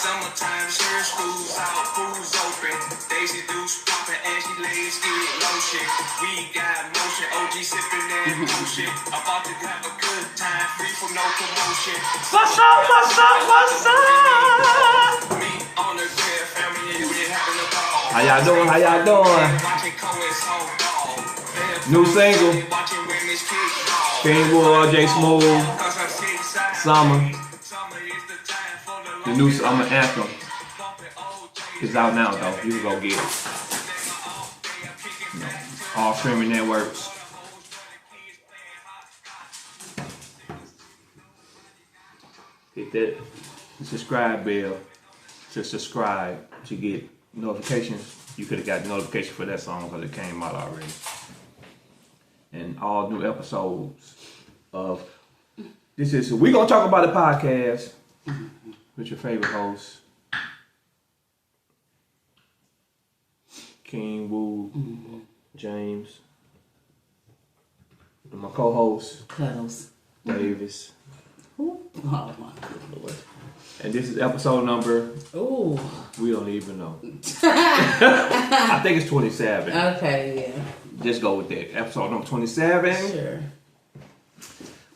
Summertime, church schools out, pools open. Daisy Deuce popping and she lays good lotion. We got motion, OG sipping that motion. About to have a good time, free from no promotion. What's up? What's up? What's up? Me on the grill, family, and we having a ball. How y'all doing? How y'all doing? New single. King Woo, J Smooth. Summer. The new summer anthem is out now, though. You can go get it. You know, all streaming networks. Hit that subscribe bell to subscribe to get notifications. You could have got notification for that song because it came out already. And all new episodes of this is We Gon Talk About the podcast with your favorite host, King Woo, James, and my co-host, Cuddles. Davis. Oh my Lord. And this is episode number. Ooh. We don't even know. I think it's 27. Okay, yeah. Just go with that. Episode number 27. Sure.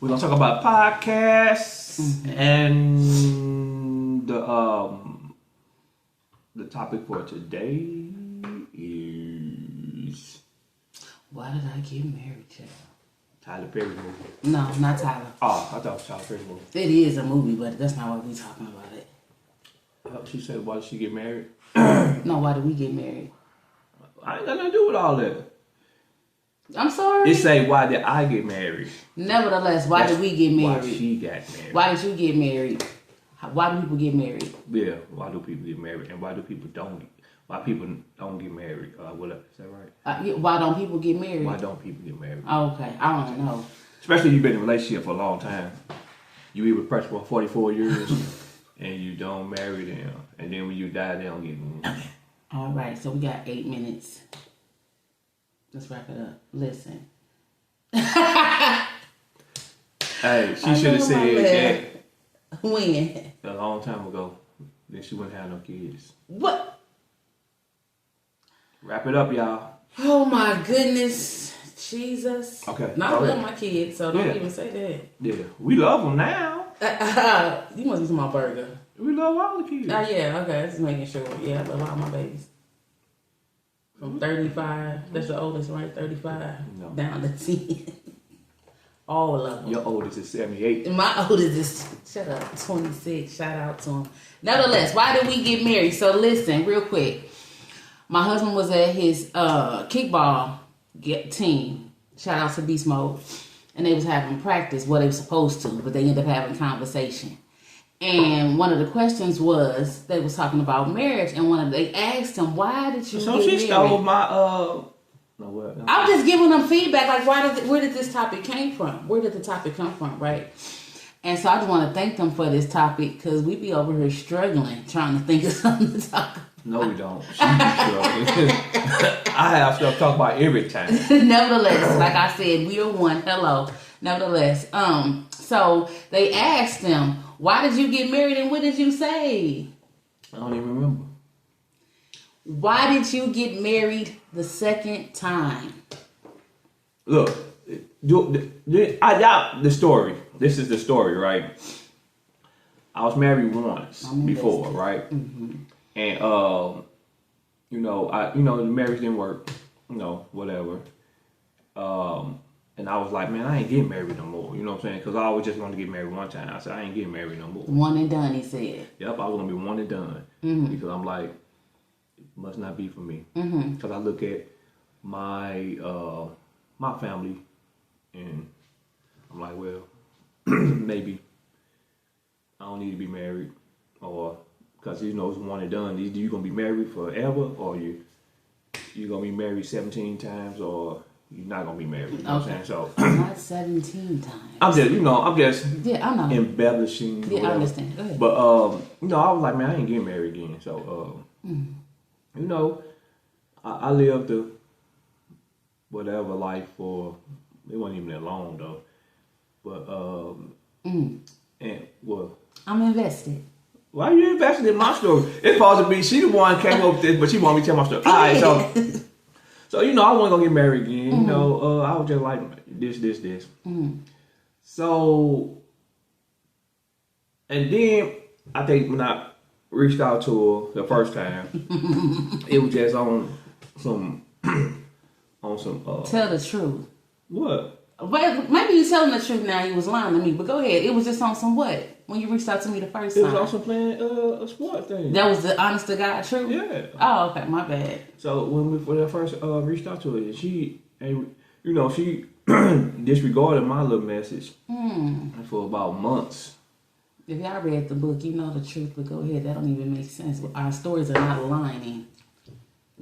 We're gonna talk about podcasts and the topic for today is Why did I get married, child? Tyler Perry movie. No, not Tyler. Oh, I thought it was Tyler Perry movie. It is a movie, but that's not why we talking about it. She said, why did she get married? No, why did we get married? I ain't got nothing to do with all that. I'm sorry? It say, why did I get married? Nevertheless, why did we get married? Why she got married. Why did you get married? Why do people get married? Yeah, why do people get married? And why people don't get married? Is that right? Why don't people get married? Why don't people get married? Oh, okay, I don't know. Especially if you've been in a relationship for a long time. You be with a person for 44 years and you don't marry them. And then when you die, they don't get married. All right, so we got 8 minutes. Let's wrap it up. Listen. Hey, she should have said that. When? A long time ago. Then she wouldn't have no kids. What? Wrap it up, y'all. Oh my goodness. Jesus. Okay. Not I love my kids, so don't even say that. Yeah. We love them now. You must be my burger. We love all the kids. Yeah, okay. Just making sure. Yeah, I love all my babies. From 35, that's the oldest, right? 35, no. Down to 10. All of them. Your oldest is 78. My oldest is, shut up, 26. Shout out to him. Nevertheless, why did we get married? So listen, real quick. My husband was at his kickball team. Shout out to Beast Mode. And they was having practice, what they were supposed to, but they ended up having conversation. And one of the questions was, they was talking about marriage, and they asked him, why did you get married? So she stole my, no, what? No. I'm just giving them feedback, like, where did this topic came from? Where did the topic come from, right? And so I just want to thank them for this topic, because we be over here struggling, trying to think of something to talk about. No, we don't. She be struggling. I have stuff to talk about every time. Nevertheless, like I said, we are one. Hello. Nevertheless, so they asked him, why did you get married, and what did you say? I don't even remember. Why did you get married the second time? Look, I got the story. This is the story, right? I was married once before, right? Mm-hmm. And the marriage didn't work, whatever. And I was like, man, I ain't getting married no more. You know what I'm saying? Because I always just wanted to get married one time. I said, I ain't getting married no more. One and done, he said. Yep, I was going to be one and done. Mm-hmm. Because I'm like, it must not be for me. Because I look at my my family, and I'm like, well, maybe I don't need to be married. Or, because, it's one and done. Either you're going to be married forever, or you're going to be married 17 times, or you're not gonna be married. You know what I'm saying? So not 17 times. I'm just yeah, I know. embellishing. Yeah, whatever. I understand. Go ahead. But I was like, man, I ain't getting married again. So I lived the whatever life for, it wasn't even that long though. But and well, I'm invested. Why you invested in my story? It's supposed to be she the one came up with this, but she want me to tell my story. All right, so you know, I want to go get married again. You know, I was just like this. So, and then I think when I reached out to her the first time, it was just on some. Tell the truth. What? But maybe you telling the truth now. You was lying to me. But go ahead. It was just on some what? When you reached out to me the first time. It was also playing a sport thing. That was the honest to God truth? Yeah. Oh, okay. My bad. So when I first reached out to her, she disregarded my little message for about months. If y'all read the book, you know the truth. But go ahead. That don't even make sense. Our stories are not aligning.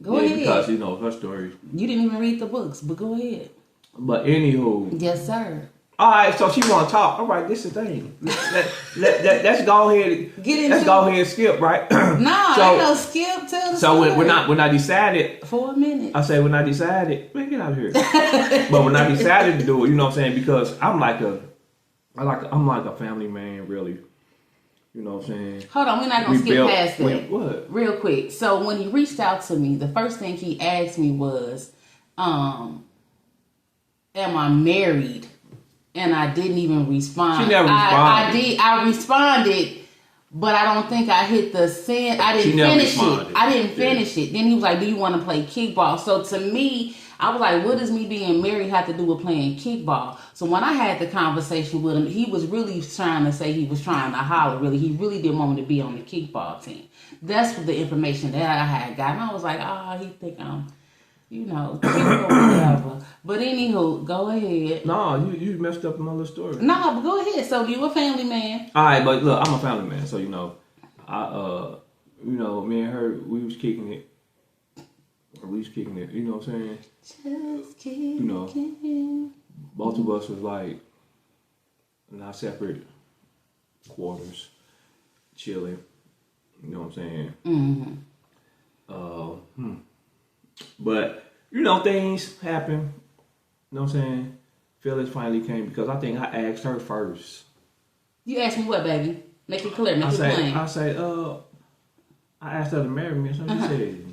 Go ahead. Because, you know, her story. You didn't even read the books, but go ahead. But anywho. Yes, sir. All right, so she want to talk. All right, this is the thing. Let's go ahead. Let's go ahead and skip, right? No, ain't no skip. Tell the story. So when I decided. For a minute. I say when I decided, man, get out of here. But when I decided to do it, you know what I'm saying? Because I'm like a family man, really. You know what I'm saying? Hold on, we're not going to skip past that. What? Real quick. So when he reached out to me, the first thing he asked me was, am I married? And I didn't even respond. She never responded. I responded, but I don't think I hit the send. I didn't finish it. I didn't finish it. Then he was like, do you want to play kickball? So to me, I was like, what does me being married have to do with playing kickball? So when I had the conversation with him, he was really trying to say he was trying to holler. Really, he really didn't want me to be on the kickball team. That's the information that I had gotten. I was like, he think I'm, cute or whatever. But anywho, go ahead. No, you messed up my little story. No, but go ahead. So you a family man? All right, but look, I'm a family man, so me and her, we was kicking it. You know what I'm saying? Just kicking. Both of us was like in our separate quarters, chilling. You know what I'm saying? Mm-hmm. But things happen. You know what I'm saying? Phyllis finally came because I think I asked her first. You asked me what, baby? Make it clear. Make it plain. I asked her to marry me, and so she said,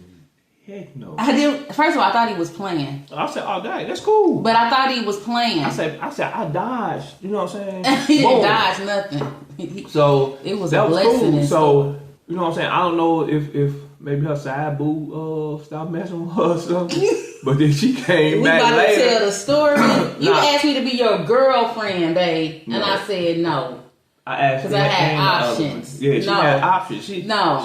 heck no. I did. First of all, I thought he was playing. I said, oh, dang, that's cool. But I thought he was playing. I said, I dodged. You know what I'm saying? He didn't dodge nothing. So it was a blessing. Cool. So you know what I'm saying? I don't know if maybe her side boo stopped messing with her or something. But then she came back later. We about to tell the story. You asked me to be your girlfriend, babe, and I said no. I asked because I had options. Yeah, she had options. She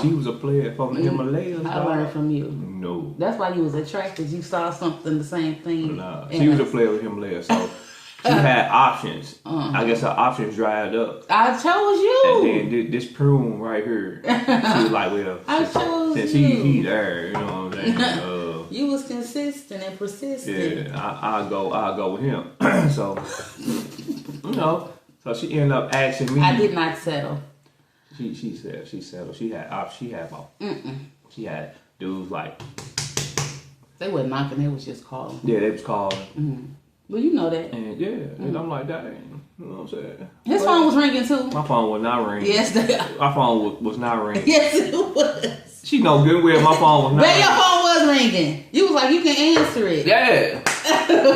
was a player from the Himalayas. I learned from you. No, that's why you was attracted. You saw something, the same thing. Nah, she was a player with Himalayas, so she had options. I guess her options dried up. I chose you. And then this prune right here, she was like, well, I chose since you. he there, you know what I'm saying? You was consistent and persistent. Yeah, I'll go with him. So, so she ended up asking me. I did not settle. She settled. She had about. She had dudes like. They wasn't knocking. They was just calling. Yeah, they was calling. Mm-hmm. Well, you know that. And and I'm like, dang, you know what I'm saying? His phone was ringing too. My phone was not ringing. Yes, my phone was not ringing. Yes, it was. She know good well my phone was not ringing. Your phone was ringing. You was like, you can answer it. Yeah.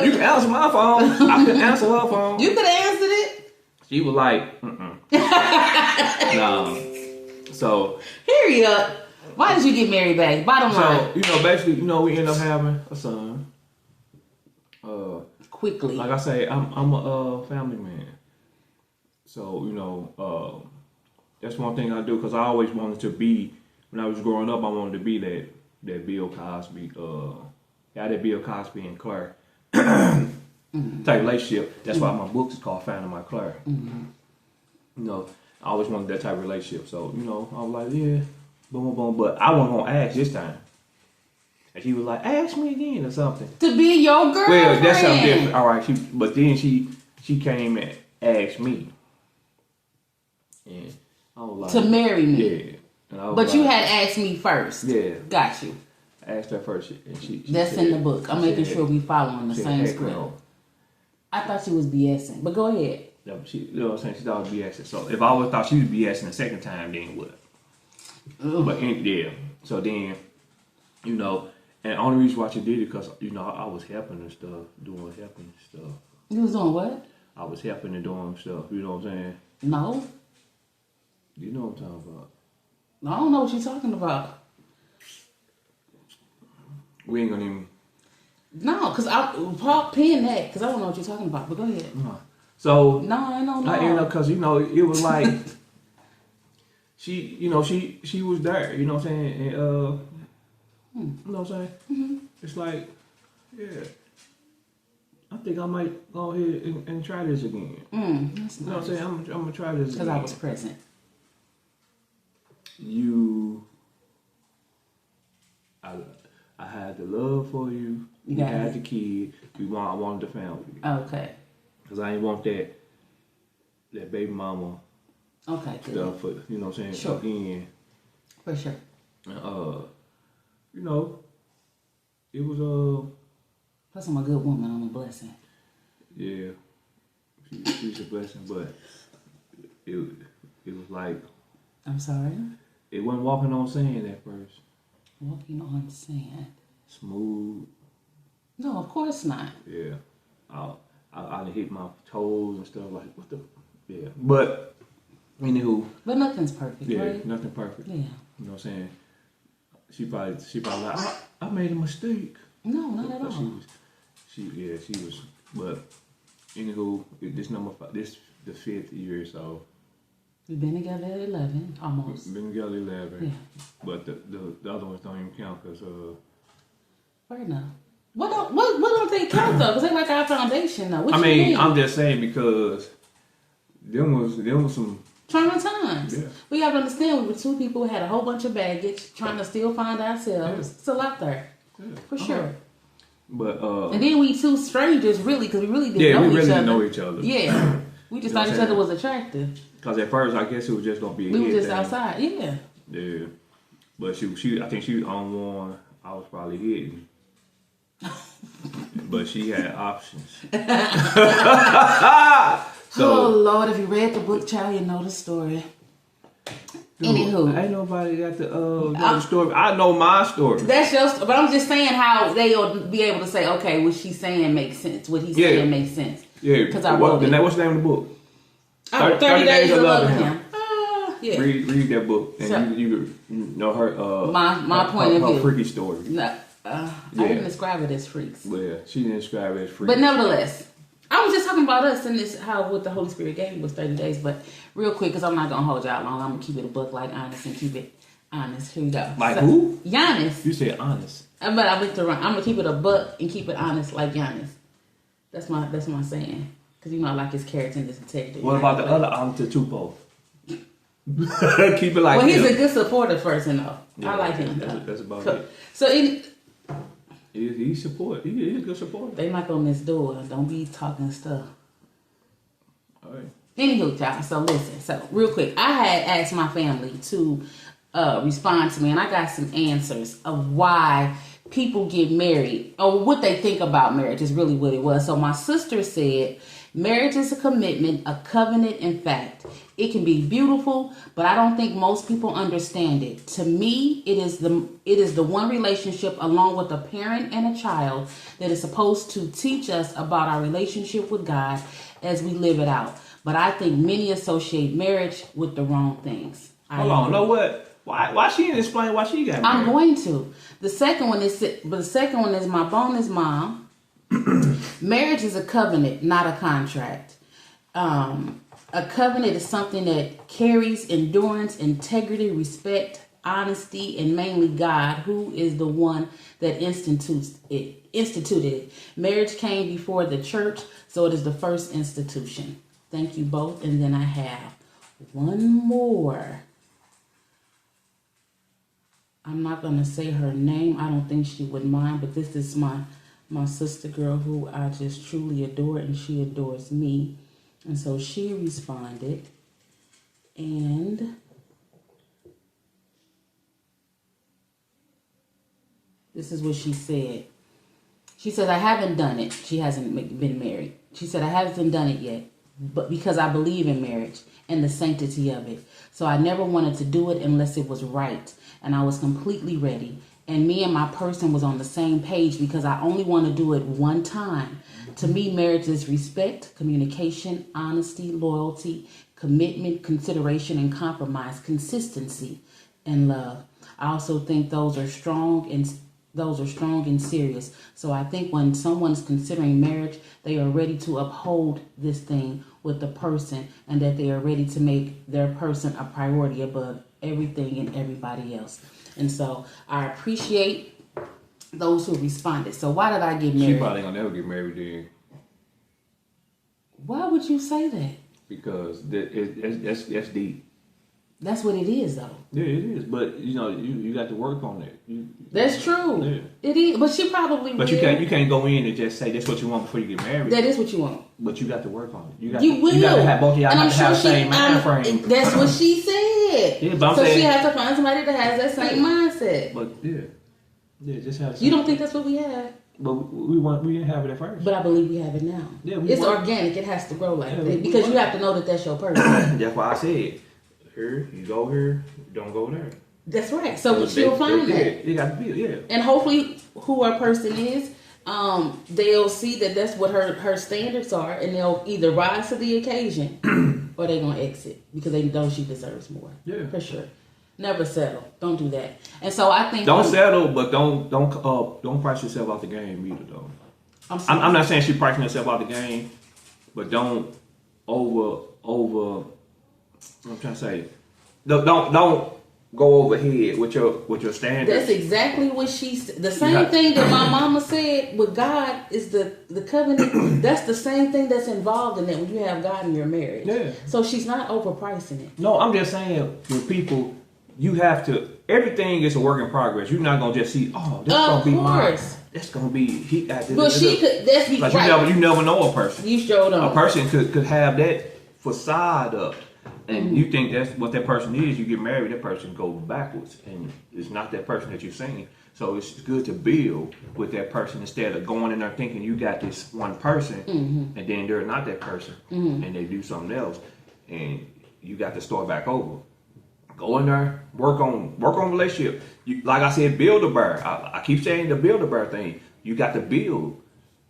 You can answer my phone. I couldn't answer her phone. You could have answered it. She was like, nah. So. Hurry up. Why did you get married back? Bottom line. So, basically, we ended up having a son. Quickly. Like I say, I'm a family man. So, that's one thing I do because I always wanted to be, when I was growing up, I wanted to be that Bill Cosby, that Bill Cosby and Claire type relationship. That's why my book is called Finding My Claire. I always wanted that type of relationship. So, I was like, yeah, boom, boom, but I wasn't going to ask this time. And she was like, ask me again or something. To be your girlfriend. Well, that's something different. All right, but then she came and asked me. And I was like, to marry me. Yeah. But like, you had asked me first. Yeah. Got you. I asked her first. And she that's said, in the book. I'm making sure we following the same script. No. I thought she was BSing, but go ahead. No, you know what I'm saying? She thought I was BSing. So if I always thought she was BSing the second time, then what? But yeah, so then, you know, and the only reason why she did it because, you know, I was helping and stuff, helping stuff. You was doing what? I was helping and doing stuff, you know what I'm saying? No. You know what I'm talking about. I don't know what you're talking about. We ain't gonna even... No, because Paul pin that, because I don't know what you're talking about, but go ahead. So... No, I don't know. I ended up, because, you know, it was like... she was there, you know what I'm saying? And, you know what I'm saying? Mm-hmm. It's like, yeah... I think I might go ahead and try this again. That's nice. You know what I'm saying? I'm going to try this again. Because I was present. I had the love for you. You had the kid. I wanted the family. Okay. Because I didn't want that baby mama stuff, for, you know what I'm saying? Sure. Again. For sure. You know, it was Plus, I'm a good woman. I'm a blessing. Yeah, she's a blessing, but it was like... I'm sorry? It wasn't walking on sand at first. Walking on sand. Smooth. No, of course not. Yeah. I hit my toes and stuff like, what the... Yeah. But, anywho... But nothing's perfect, yeah, right? nothing perfect. Yeah. You know what I'm saying? She probably like, I made a mistake. No, not at all. She was, but anywho, this the 5th year, so. We've been together at 11, almost. Been together 11. Yeah. But the other ones don't even count, because, Fair enough. What don't they count, though? Because they like our foundation, though. What you mean? I'm just saying, because them was some... Trying times. Yeah. We have to understand, we were two people who had a whole bunch of baggage, trying to still find ourselves. Yeah. It's a lot there. Yeah. For sure. But and then we two strangers, really, because we really didn't know each other. Yeah, we really didn't know each other. Yeah. We just thought each other was attractive. Because at first, I guess it was just going to be a We hit were just thing. outside, yeah. Yeah. But I think she was on one, I was probably hitting. But she had options. So, oh, Lord, if you read the book, child, you know the story. Dude, Anywho. Ain't nobody got to know the story. I know my story. That's just, but I'm just saying how they'll be able to say, okay, what she's saying makes sense. What he's saying makes sense. Yeah. Because I wrote it. What's the name of the book? 30 Days of Loving Him. Yeah. Read that book, and you know her. My point of view. Her freaky story. No, I didn't describe it as freaks. Well, yeah, she didn't describe it as freaks. But nevertheless, I was just talking about us and this how what the Holy Spirit gave me was 30 days. But real quick, because I'm not gonna hold y'all long, I'm gonna keep it a book like honest and keep it honest. Here we go. Like who? Giannis. You said honest. But I went to run. I'm gonna keep it a buck and keep it honest like Giannis. That's my saying. Because you know I like his character and his integrity. What about the other Antetokounmpo? Keep it like well, he's him. a good supporter person though. Yeah, I like him. That's about it. So he's support. He's a good supporter. They knock on this door. Don't be talking stuff. All right. Anywho, y'all. So listen. So real quick, I had asked my family to respond to me, and I got some answers of why people get married or what they think about marriage is really what it was. So my sister said, marriage is a commitment, a covenant. In fact, it can be beautiful, but I don't think most people understand it. To me, it is the one relationship along with a parent and a child that is supposed to teach us about our relationship with God as we live it out. But I think many associate marriage with the wrong things. Hold on, know what? Why she didn't explain why she got married? I'm going to. The second one is my bonus mom. Marriage is a covenant, not a contract. A covenant is something that carries endurance, integrity, respect, honesty, and mainly God, who is the one that instituted it. Marriage came before the church, so it is the first institution. Thank you both. And then I have one more. I'm not going to say her name. I don't think she would mind, but this is my sister girl who I just truly adore, and she adores me. And so she responded, and this is what she said. She said, I haven't done it. She hasn't been married. She said, I haven't done it yet, but because I believe in marriage and the sanctity of it. So I never wanted to do it unless it was right and I was completely ready. And me and my person was on the same page because I only want to do it one time. To me, marriage is respect, communication, honesty, loyalty, commitment, consideration, and compromise, consistency, and love. I also think those are strong and serious. So I think when someone's considering marriage, they are ready to uphold this thing with the person, and that they are ready to make their person a priority above everything and everybody else. And so I appreciate those who responded. So why did I get married? She probably gonna never get married then. Why would you say that? Because that's deep. That's what it is, though. Yeah, it is. But you got to work on it. That's true. Yeah. It is. But she probably. But you can't go in and just say that's what you want before you get married. That is what you want. But you got to work on it. You got will. to have both of y'all have the same mind frame. That's what she said. Yeah, but I'm so saying, she has to find somebody that has that same mindset. But yeah, just have. You don't think that's what we have? But we didn't have it at first. But I believe we have it now. Yeah, it's organic. It has to grow like that because you have to know that that's your person. That's why I said, here you go here, you don't go there. That's right. So she'll find that. You got to be And hopefully, who her person is, they'll see that that's what her standards are, and they'll either rise to the occasion or they're gonna exit because they know she deserves more. Yeah, for sure. Never settle. Don't do that. And so I think don't settle, but don't price yourself out the game either, though. I'm not saying she pricing herself out the game, but don't over. I'm trying to say, don't go overhead with your standards. That's exactly what she said. The same thing that my mama said with God is the covenant. That's the same thing that's involved in it when you have God in your marriage. Yeah. So she's not overpricing it. No, I'm just saying with people. You have to. Everything is a work in progress. You're not gonna just see. Oh, this is gonna be mine. That's gonna be he. But she could. That's like right. You never know a person. You showed up. A person could have that facade up, and you think that's what that person is. You get married, that person goes backwards, and it's not that person that you're seeing. So it's good to build with that person instead of going in there thinking you got this one person, and then they're not that person, and they do something else, and you got to start back over. Go in there, work on relationship. Like I said, build a bear. I keep saying the build a bear thing. You got to build.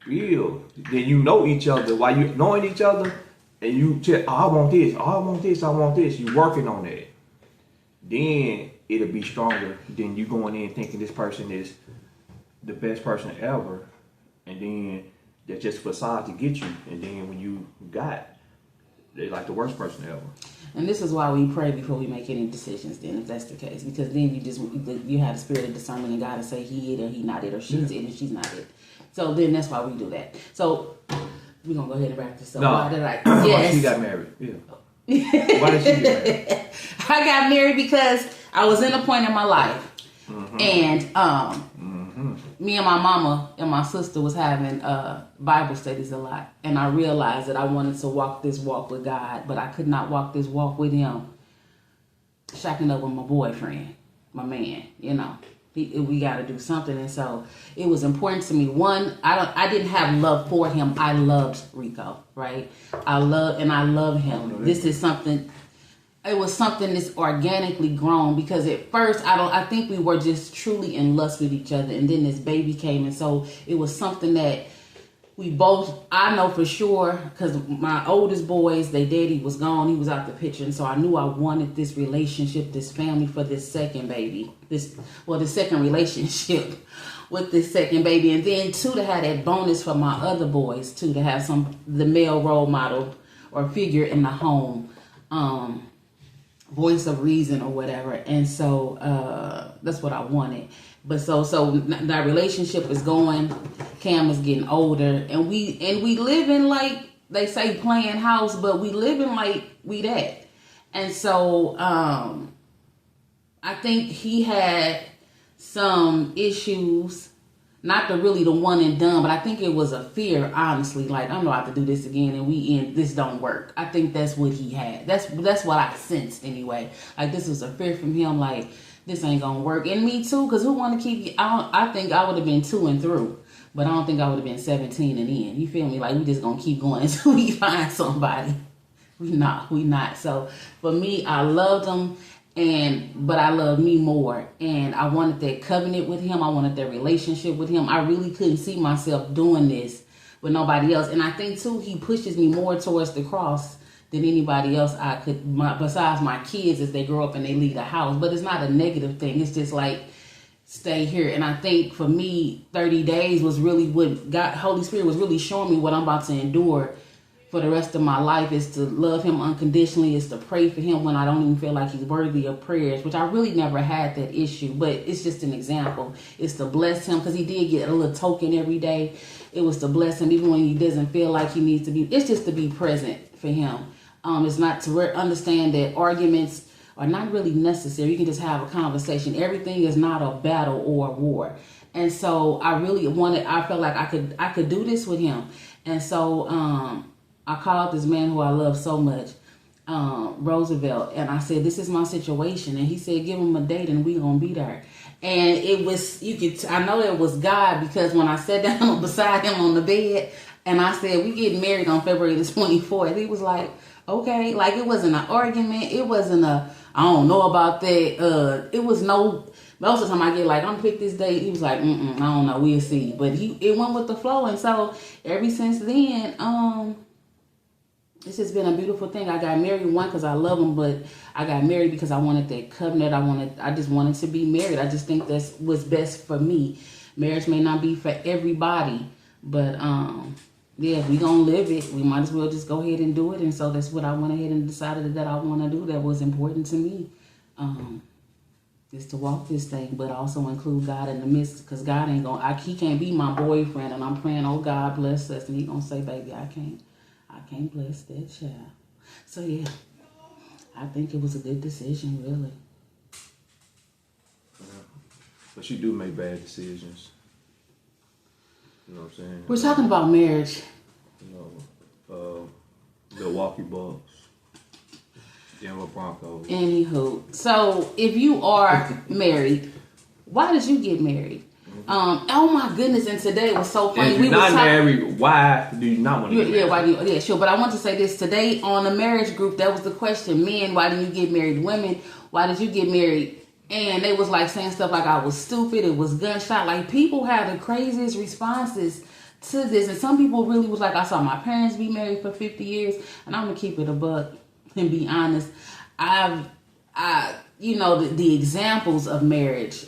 Then you know each other. While you knowing each other, and you check, I want this, I want this. You working on that. Then it'll be stronger than you going in thinking this person is the best person ever, and then they're just facade to get you. And then when you they're like the worst person ever. And this is why we pray before we make any decisions then, if that's the case. Because then you have the spirit of discernment and God to say he it or he not it or she's it and she's not it. So then that's why we do that. So we're going to go ahead and wrap this up. Why did I? Why she got married? Yeah. Why did she get married? I got married because I was in a point in my life. And me and my mama and my sister was having Bible studies a lot. And I realized that I wanted to walk this walk with God, but I could not walk this walk with him shacking up with my boyfriend, my man, we got to do something. And so it was important to me. One, I didn't have love for him. I loved Ricco, right? I love him. This is something. It was something that's organically grown because at first I think we were just truly in lust with each other, and then this baby came, and so it was something that we both, I know for sure, because my oldest boys, their daddy was gone, he was out the picture, and so I knew I wanted this relationship, this family for this second baby, the second relationship with this second baby, and then two, to have that bonus for my other boys too, to have the male role model or figure in the home. Voice of reason or whatever, and so that's what I wanted. But so that relationship is going. Cam is getting older, and we live in, like they say, playing house, but we live in like we that. And so I think he had some issues. Not the one and done, but I think it was a fear, honestly. Like, I'm gonna have to do this again, and this don't work. I think that's what he had. That's what I sensed anyway. Like, this was a fear from him. Like, this ain't gonna work, and me too. Cause who want to keep? I think I would have been 2 and through, but I don't think I would have been 17 and in. You feel me? Like, we just gonna keep going until we find somebody. We not. So for me, I loved him, but I loved me more, and I wanted that covenant with him. I wanted that relationship with him. I really couldn't see myself doing this with nobody else, and I think too, he pushes me more towards the cross than anybody else I could, besides my kids as they grow up and they leave the house. But it's not a negative thing. It's just like, stay here. And I think for me, 30 days was really what God, Holy Spirit was really showing me what I'm about to endure for the rest of my life, is to love him unconditionally, is to pray for him when I don't even feel like he's worthy of prayers, which I really never had that issue, but it's just an example. It's to bless him, because he did get a little token every day. It was to bless him even when he doesn't feel like he needs to be. It's just to be present for him. It's not to understand that arguments are not really necessary. You can just have a conversation. Everything is not a battle or a war. And so I felt like I could do this with him. And so I called this man who I love so much, Roosevelt, and I said, this is my situation. And he said, give him a date and we gonna be there. And it was, I know it was God, because when I sat down beside him on the bed and I said, we getting married on February the 24th, he was like, okay. Like, it wasn't an argument. It wasn't I don't know about that. It was most of the time I get like, I'm gonna pick this date. He was like, I don't know, we'll see. But it went with the flow. And so ever since then, it's just been a beautiful thing. I got married, one, because I love him, but I got married because I wanted that covenant. I just wanted to be married. I just think that's what's best for me. Marriage may not be for everybody, but yeah, we gonna live it. We might as well just go ahead and do it. And so that's what I went ahead and decided that I want to do. That was important to me, just to walk this thing, but also include God in the midst, because God ain't gonna. He can't be my boyfriend, and I'm praying, oh God bless us, and he gonna say, baby, I can't bless that child. So yeah, I think it was a good decision, really. Yeah. But you do make bad decisions. You know what I'm saying? We're talking about marriage. You know, Milwaukee Bucks, Denver Broncos. Anywho, so if you are married, why did you get married? Oh my goodness! And today was so funny. If you're not married, why do you not want to get married? Yeah, why do you? Yeah, sure. But I want to say this today on the marriage group. That was the question: men, why do you get married? Women, why did you get married? And they was like saying stuff like I was stupid. It was gunshot. Like, people have the craziest responses to this, and some people really was like, I saw my parents be married for 50 years, and I'm gonna keep it a buck and be honest. The examples of marriage.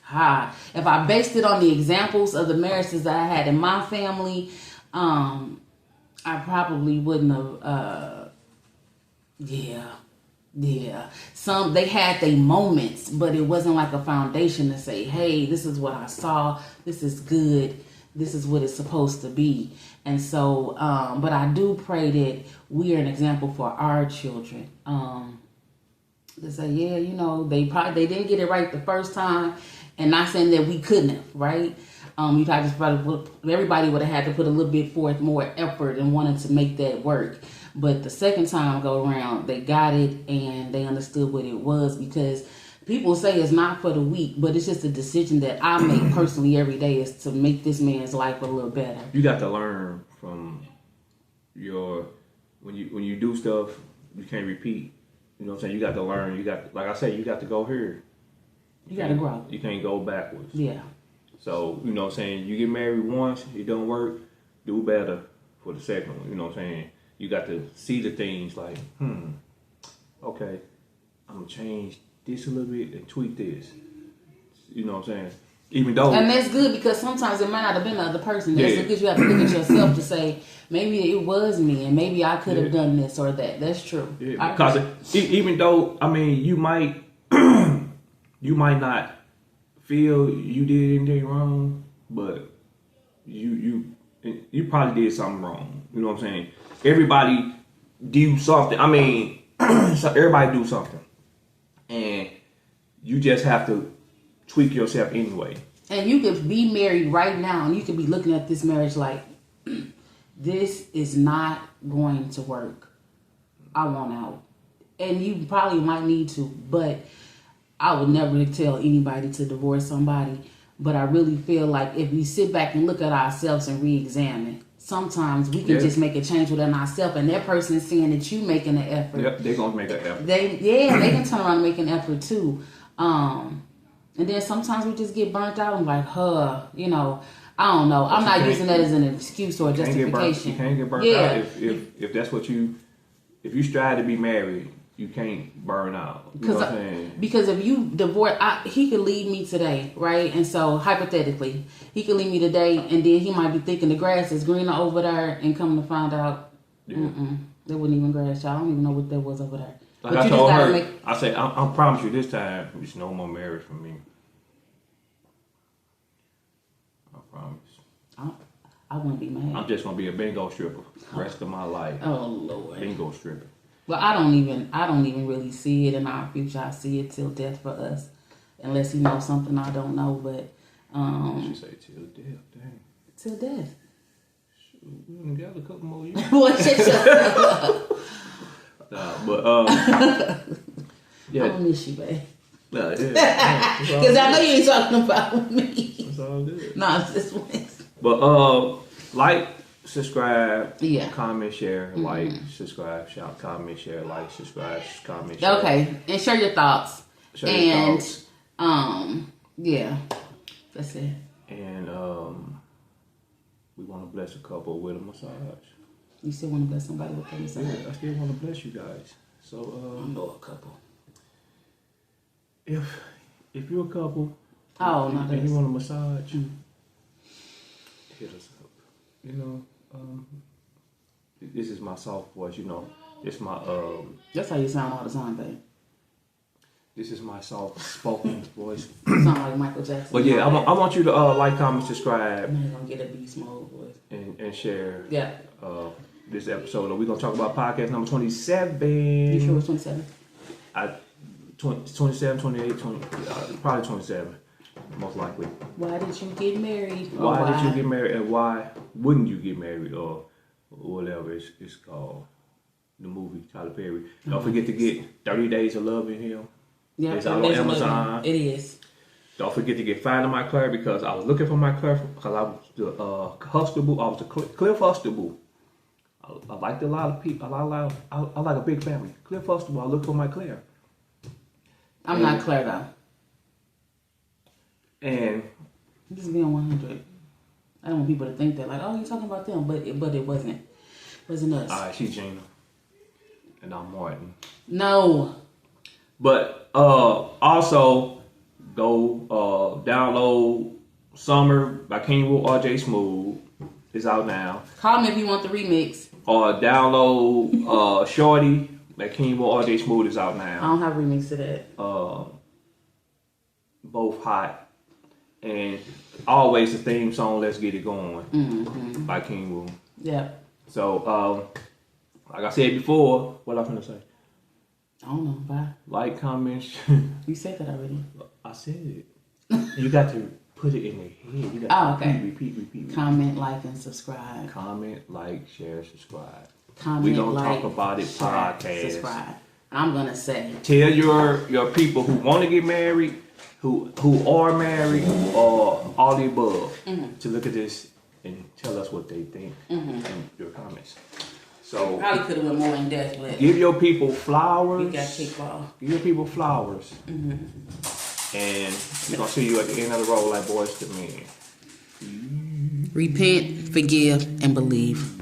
If I based it on the examples of the marriages that I had in my family, I probably wouldn't have. Yeah. They had their moments, but it wasn't like a foundation to say, hey, this is what I saw. This is good. This is what it's supposed to be. And so, but I do pray that we are an example for our children. To say, yeah, they didn't get it right the first time. And not saying that we couldn't have, right? Everybody would have had to put a little bit forth more effort and wanted to make that work. But the second time go around, they got it and they understood what it was, because people say it's not for the weak, but it's just a decision that I make personally every day, is to make this man's life a little better. You got to learn from when you do stuff, you can't repeat. You know what I'm saying? You got to learn. You got to go here. You got to grow. You can't go backwards. Yeah. So, you know what I'm saying? You get married once, it don't work, do better for the second one. You know what I'm saying? You got to see the things like, okay, I'm going to change this a little bit and tweak this. You know what I'm saying? Even though... And that's good, because sometimes it might not have been the other person. That's because you have to look at yourself to say, maybe it was me and maybe I could have done this or that. That's true. Yeah, because even though, you might... You might not feel you did anything wrong, but you probably did something wrong. You know what I'm saying? Everybody do something. So everybody do something, and you just have to tweak yourself anyway. And you could be married right now, and you could be looking at this marriage like, this is not going to work. I want out, and you probably might need to, but I would never tell anybody to divorce somebody. But I really feel like if we sit back and look at ourselves and re-examine, sometimes we can just make a change within ourselves, and that person is seeing that you making an effort. Yep, they're gonna make an effort. They can turn around and make an effort too. And then sometimes we just get burnt out and like, you know, I don't know. I'm not using that as an excuse or a justification. You can't get burnt out if that's what if you strive to be married, you can't burn out. You know what I'm saying? Because if you divorce, he could leave me today, right? And so hypothetically, he could leave me today, and then he might be thinking the grass is greener over there, and come to find out, there wasn't even grass. Y'all, I don't even know what that was over there. Like but I told her, I said, I promise you this time, there's no more marriage for me. I promise. I wouldn't be mad. I'm just gonna be a bingo stripper the rest of my life. Oh Lord. Bingo stripper. Well, I don't even really see it in our future. I see it till death for us, unless he knows something I don't know. But she say till death, dang. Till death. Shoot, we done got a couple more years. Boy, shut up. Yeah. I'm gonna miss you, babe. Yeah. Because I know you ain't talking about me. It's all good. No, it's just one. But like, subscribe, comment, share, like, subscribe, shout, comment, share, like, subscribe, comment, share. Okay, and share your thoughts. Yeah, that's it. And we want to bless a couple with a massage. You still want to bless somebody with a massage? Yeah, I still want to bless you guys. So I know a couple. If you're a couple, and you want a massage, hit us up. You know, this is my soft voice. You know, it's my That's how you sound all the time, babe. This is my soft spoken voice. You sound like Michael Jackson. But yeah, I want you to like, comment, subscribe. I'm gonna get a beast mode voice. And share. Yeah. This episode. We're gonna talk about podcast number 27. You sure it's 27? 27, 28, 20, probably 27, most likely. Why did you get married? Why did you get married, and why wouldn't you get married, or whatever it's called, the movie, Tyler Perry. Don't forget to get 30 Days of Love in Him. Yeah, it's out on Amazon. It is. Don't forget to get Finding My Claire, because I was looking for my Claire because I was the Huxtable. I was the Cliff Huxtable. I liked a lot of people. I like a big family. Cliff Huxtable. I look for my Claire. I'm not Claire though. And just being 100. I don't want people to think that like, oh, you're talking about them, but it wasn't. It wasn't us. All right, she's Gina, and I'm Martin. No. But also go download Summer by King Woo RJ Smooth. It's out now. Call me if you want the remix. Or download Shorty by King Woo RJ Smooth is out now. I don't have a remix to that. Both hot. And always the theme song, Let's Get It Going, by King Woo. Yeah. So, like I said before, what I'm going to say? I don't know. Bye. Like, comment. You said that already. I said it. You got to put it in your head. You got to repeat. Comment, like, and subscribe. Comment, like, share, subscribe. Comment, we don't like, talk about it share, podcast. Subscribe. I'm going to say. Tell your people who want to get married, who are married, or all the above, to look at this and tell us what they think in your comments. So probably could have went more in depth, but give your people flowers. We got kickball. Give your people flowers, and we're gonna see you at the end of the road like Boys to Men. Repent, forgive, and believe.